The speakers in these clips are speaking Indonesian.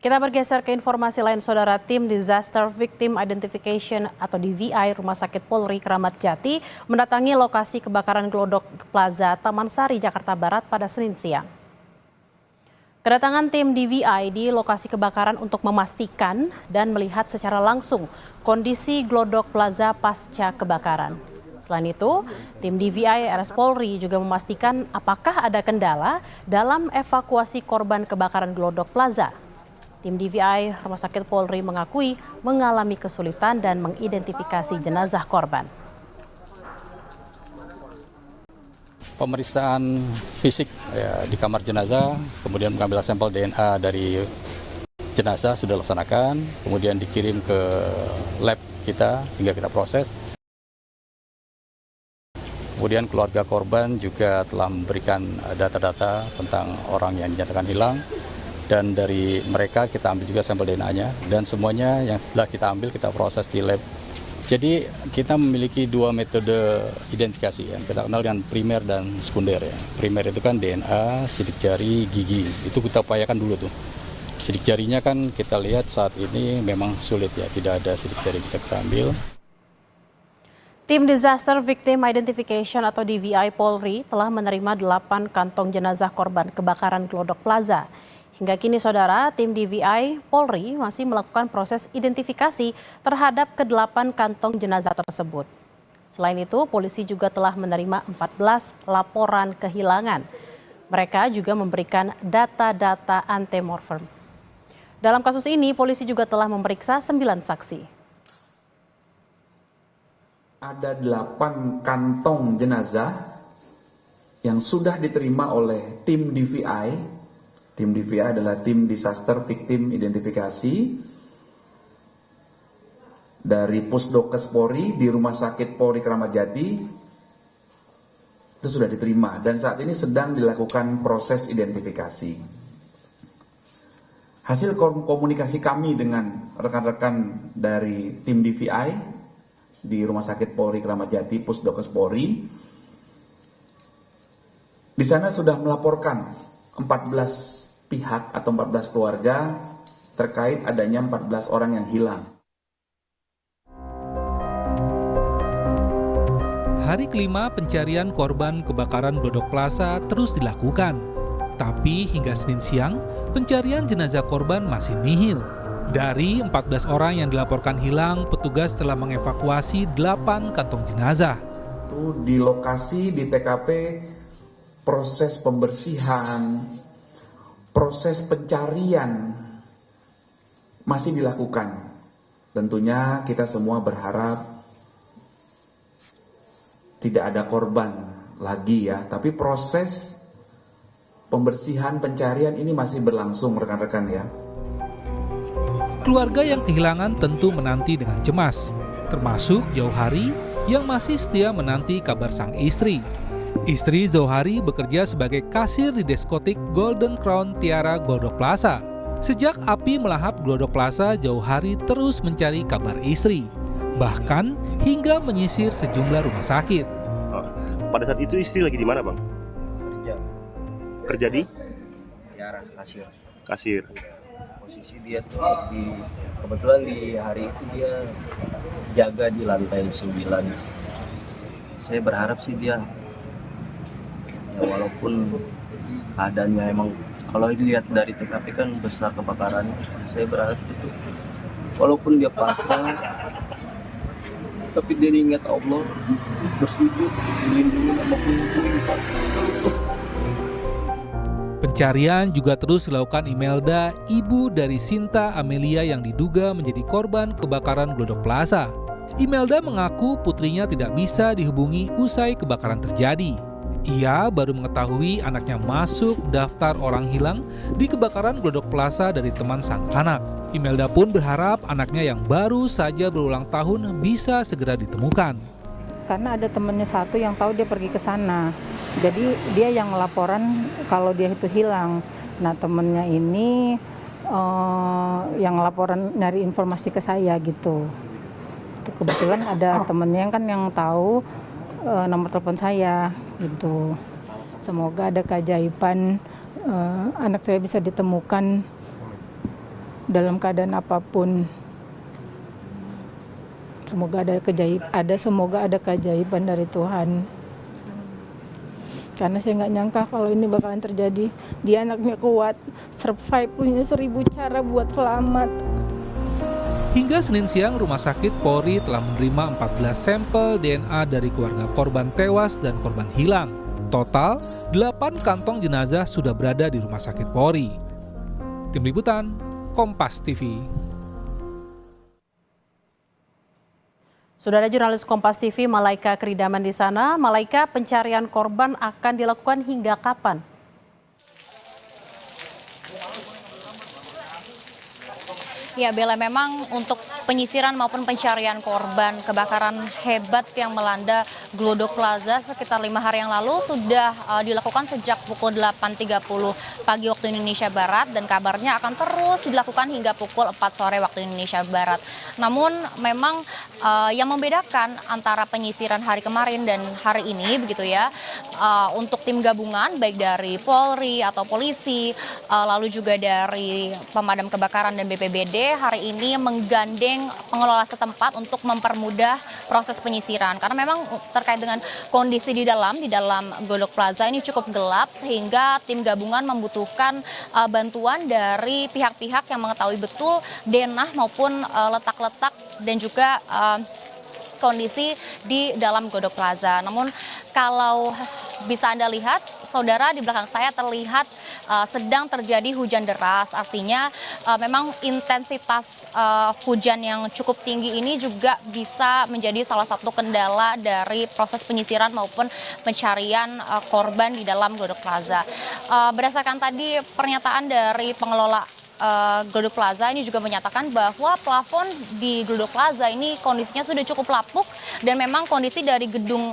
Kita bergeser ke informasi lain, Saudara. Tim Disaster Victim Identification atau DVI Rumah Sakit Polri Kramat Jati mendatangi lokasi kebakaran Glodok Plaza Taman Sari, Jakarta Barat pada Senin siang. Kedatangan tim DVI di lokasi kebakaran untuk memastikan dan melihat secara langsung kondisi Glodok Plaza pasca kebakaran. Selain itu, tim DVI RS Polri juga memastikan apakah ada kendala dalam evakuasi korban kebakaran Glodok Plaza. Tim DVI Rumah Sakit Polri mengakui mengalami kesulitan dan mengidentifikasi jenazah korban. Pemeriksaan fisik di kamar jenazah, kemudian mengambil sampel DNA dari jenazah sudah dilaksanakan, kemudian dikirim ke lab kita sehingga kita proses. Kemudian keluarga korban juga telah memberikan data-data tentang orang yang dinyatakan hilang. Dan dari mereka kita ambil juga sampel DNA-nya, dan semuanya yang setelah kita ambil kita proses di lab. Jadi kita memiliki dua metode identifikasi yang kita kenal dengan primer dan sekunder ya. Primer itu kan DNA, sidik jari, gigi, itu kita upayakan dulu tuh. Sidik jarinya kan kita lihat saat ini memang sulit ya, tidak ada sidik jari bisa kita ambil. Tim Disaster Victim Identification atau DVI Polri telah menerima 8 kantong jenazah korban kebakaran Glodok Plaza. Hingga kini, Saudara, tim DVI Polri masih melakukan proses identifikasi terhadap ke-8 kantong jenazah tersebut. Selain itu, polisi juga telah menerima 14 laporan kehilangan. Mereka juga memberikan data-data antemortem. Dalam kasus ini, polisi juga telah memeriksa 9 saksi. Ada 8 kantong jenazah yang sudah diterima oleh tim DVI. Tim DVI adalah tim Disaster Victim Identifikasi dari Pusdokes Polri di Rumah Sakit Polri Kramat Jati. Itu sudah diterima dan saat ini sedang dilakukan proses identifikasi. Hasil komunikasi kami dengan rekan-rekan dari tim DVI di Rumah Sakit Polri Kramat Jati, Pusdokes Polri, di sana sudah melaporkan 14 pihak atau 14 keluarga terkait adanya 14 orang yang hilang. Hari kelima pencarian korban kebakaran Glodok Plaza terus dilakukan. Tapi hingga Senin siang, pencarian jenazah korban masih nihil. Dari 14 orang yang dilaporkan hilang, petugas telah mengevakuasi 8 kantong jenazah. Di lokasi, di TKP, proses pembersihan, proses pencarian masih dilakukan. Tentunya kita semua berharap tidak ada korban lagi ya, tapi proses pembersihan pencarian ini masih berlangsung rekan-rekan ya. Keluarga yang kehilangan tentu menanti dengan cemas, termasuk Jauhari yang masih setia menanti kabar sang istri. Istri Zohari bekerja sebagai kasir di diskotik Golden Crown Tiara Glodok Plaza. Sejak api melahap Glodok Plaza, Zohari terus mencari kabar istri, bahkan hingga menyisir sejumlah rumah sakit. Pada saat itu istri lagi di mana, Bang? Kerja di? Tiara, kasir. Kasir. Posisi dia tuh kebetulan di hari itu dia jaga di lantai 9. Saya berharap sih dia, ya walaupun keadaannya emang kalau dilihat dari TKP kan besar kebakaran, saya berharap itu walaupun dia pasrah tapi dia ingat Allah, bersujud melindungi nama Tuhan. Pencarian juga terus dilakukan Imelda, ibu dari Sinta Amelia yang diduga menjadi korban kebakaran Glodok Plaza. Imelda mengaku putrinya tidak bisa dihubungi usai kebakaran terjadi. Ia baru mengetahui anaknya masuk daftar orang hilang di kebakaran Glodok Plaza dari teman sang anak. Imelda pun berharap anaknya yang baru saja berulang tahun bisa segera ditemukan. Karena ada temannya satu yang tahu dia pergi ke sana. Jadi dia yang laporan kalau dia itu hilang. Nah temennya ini yang laporan nyari informasi ke saya gitu. Kebetulan ada temennya kan yang tahu nomor telepon saya gitu. Semoga ada keajaiban anak saya bisa ditemukan dalam keadaan apapun. Semoga ada keajaiban dari Tuhan. Karena saya nggak nyangka kalau ini bakalan terjadi. Dia anaknya kuat, survive, punya 1000 cara buat selamat. Hingga Senin siang, Rumah Sakit Polri telah menerima 14 sampel DNA dari keluarga korban tewas dan korban hilang. Total, 8 kantong jenazah sudah berada di Rumah Sakit Polri. Tim Liputan, Kompas TV. Sudah ada jurnalis Kompas TV Malaika Kridaman di sana. Malaika, pencarian korban akan dilakukan hingga kapan? Ya Bella, memang untuk penyisiran maupun pencarian korban kebakaran hebat yang melanda Glodok Plaza sekitar 5 hari yang lalu sudah dilakukan sejak pukul 8.30 pagi waktu Indonesia Barat, dan kabarnya akan terus dilakukan hingga pukul 4 sore waktu Indonesia Barat. Namun memang yang membedakan antara penyisiran hari kemarin dan hari ini begitu ya, untuk tim gabungan baik dari Polri atau polisi, lalu juga dari pemadam kebakaran dan BPBD, hari ini menggandeng pengelola setempat untuk mempermudah proses penyisiran. Karena memang terkait dengan kondisi di dalam Glodok Plaza ini cukup gelap, sehingga tim gabungan membutuhkan bantuan dari pihak-pihak yang mengetahui betul denah maupun letak-letak dan juga kondisi di dalam Glodok Plaza. Namun kalau bisa Anda lihat, saudara, di belakang saya terlihat sedang terjadi hujan deras. Artinya memang intensitas hujan yang cukup tinggi ini juga bisa menjadi salah satu kendala dari proses penyisiran maupun pencarian korban di dalam Glodok Plaza. Berdasarkan tadi pernyataan dari pengelola Glodok Plaza ini juga menyatakan bahwa plafon di Glodok Plaza ini kondisinya sudah cukup lapuk, dan memang kondisi dari gedung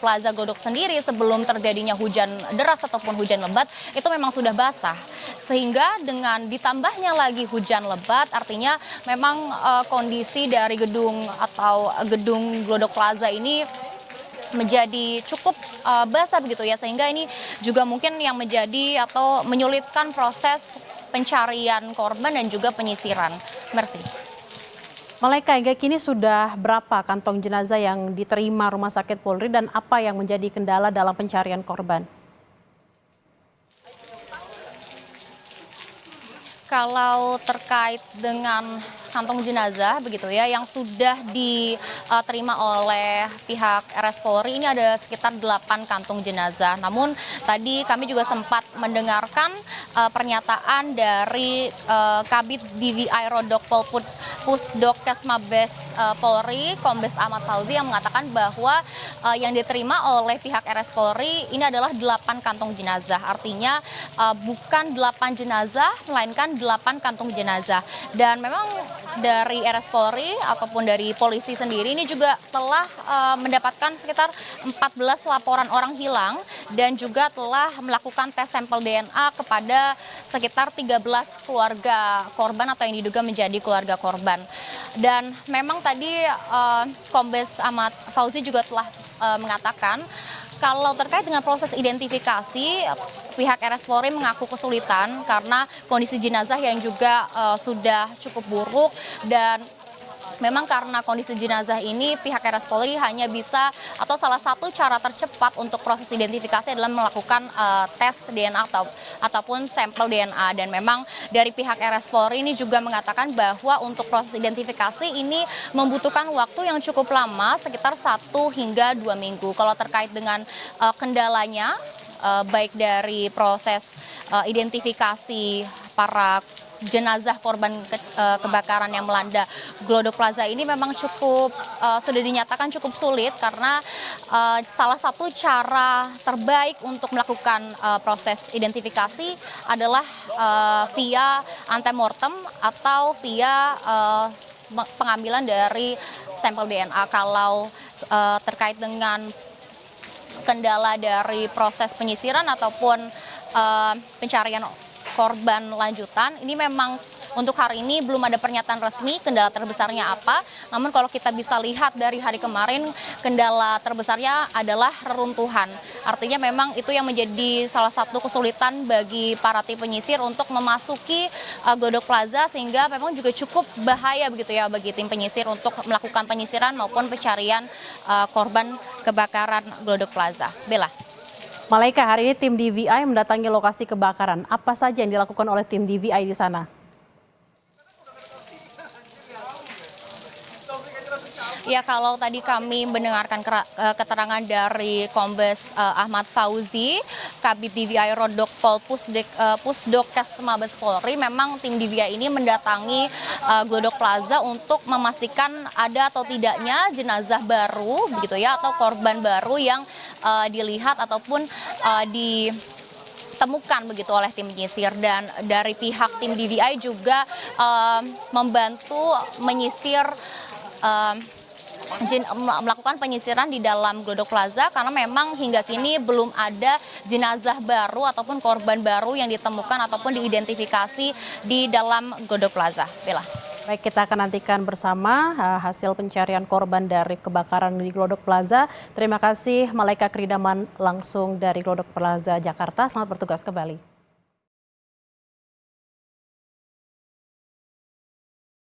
Plaza Glodok sendiri sebelum terjadinya hujan deras ataupun hujan lebat itu memang sudah basah, sehingga dengan ditambahnya lagi hujan lebat artinya memang kondisi dari gedung Glodok Plaza ini menjadi cukup basah begitu ya, sehingga ini juga mungkin yang menjadi atau menyulitkan proses pencarian korban dan juga penyisiran. Mersi. Malaika, hingga kini sudah berapa kantong jenazah yang diterima Rumah Sakit Polri dan apa yang menjadi kendala dalam pencarian korban? Kalau terkait dengan kantong jenazah begitu ya yang sudah diterima oleh pihak RS Polri, ini ada sekitar 8 kantong jenazah. Namun tadi kami juga sempat mendengarkan pernyataan dari Kabid DVI Rodok Pusdokes Mabes Polri, Kombes Ahmad Fauzi, yang mengatakan bahwa yang diterima oleh pihak RS Polri ini adalah 8 kantong jenazah. Artinya bukan 8 jenazah, melainkan 8 kantong jenazah. Dan memang dari RS Polri ataupun dari polisi sendiri ini juga telah mendapatkan sekitar 14 laporan orang hilang dan juga telah melakukan tes sampel DNA kepada sekitar 13 keluarga korban atau yang diduga menjadi keluarga korban. Dan memang tadi Kombes Ahmad Fauzi juga telah mengatakan kalau terkait dengan proses identifikasi, pihak RS Polri mengaku kesulitan karena kondisi jenazah yang juga sudah cukup buruk, dan memang karena kondisi jenazah ini pihak RS Polri hanya bisa, atau salah satu cara tercepat untuk proses identifikasi adalah melakukan tes DNA ataupun sampel DNA. Dan memang dari pihak RS Polri ini juga mengatakan bahwa untuk proses identifikasi ini membutuhkan waktu yang cukup lama, sekitar 1 hingga 2 minggu. Kalau terkait dengan kendalanya, baik dari proses identifikasi para jenazah korban kebakaran yang melanda Glodok Plaza ini memang cukup sudah dinyatakan cukup sulit, karena salah satu cara terbaik untuk melakukan proses identifikasi adalah via antemortem atau via pengambilan dari sampel DNA. Kalau terkait dengan kendala dari proses penyisiran ataupun pencarian korban lanjutan, ini memang Untuk hari ini belum ada pernyataan resmi kendala terbesarnya apa. Namun kalau kita bisa lihat dari hari kemarin, kendala terbesarnya adalah reruntuhan. Artinya memang itu yang menjadi salah satu kesulitan bagi para tim penyisir untuk memasuki Glodok Plaza, sehingga memang juga cukup bahaya begitu ya bagi tim penyisir untuk melakukan penyisiran maupun pencarian korban kebakaran Glodok Plaza. Bella. Malaika, hari ini tim DVI mendatangi lokasi kebakaran. Apa saja yang dilakukan oleh tim DVI di sana? Ya, kalau tadi kami mendengarkan keterangan dari Kombes Ahmad Fauzi, Kabid DVI Rodok Pol Pusdokes Mabes Polri, memang tim DVI ini mendatangi Glodok Plaza untuk memastikan ada atau tidaknya jenazah baru begitu ya, atau korban baru yang dilihat ataupun ditemukan begitu oleh tim penyisir. Dan dari pihak tim DVI juga membantu menyisir melakukan penyisiran di dalam Glodok Plaza, karena memang hingga kini belum ada jenazah baru ataupun korban baru yang ditemukan ataupun diidentifikasi di dalam Glodok Plaza. Bella. Baik, kita akan nantikan bersama hasil pencarian korban dari kebakaran di Glodok Plaza. Terima kasih Malaika Kridaman langsung dari Glodok Plaza, Jakarta. Selamat bertugas kembali.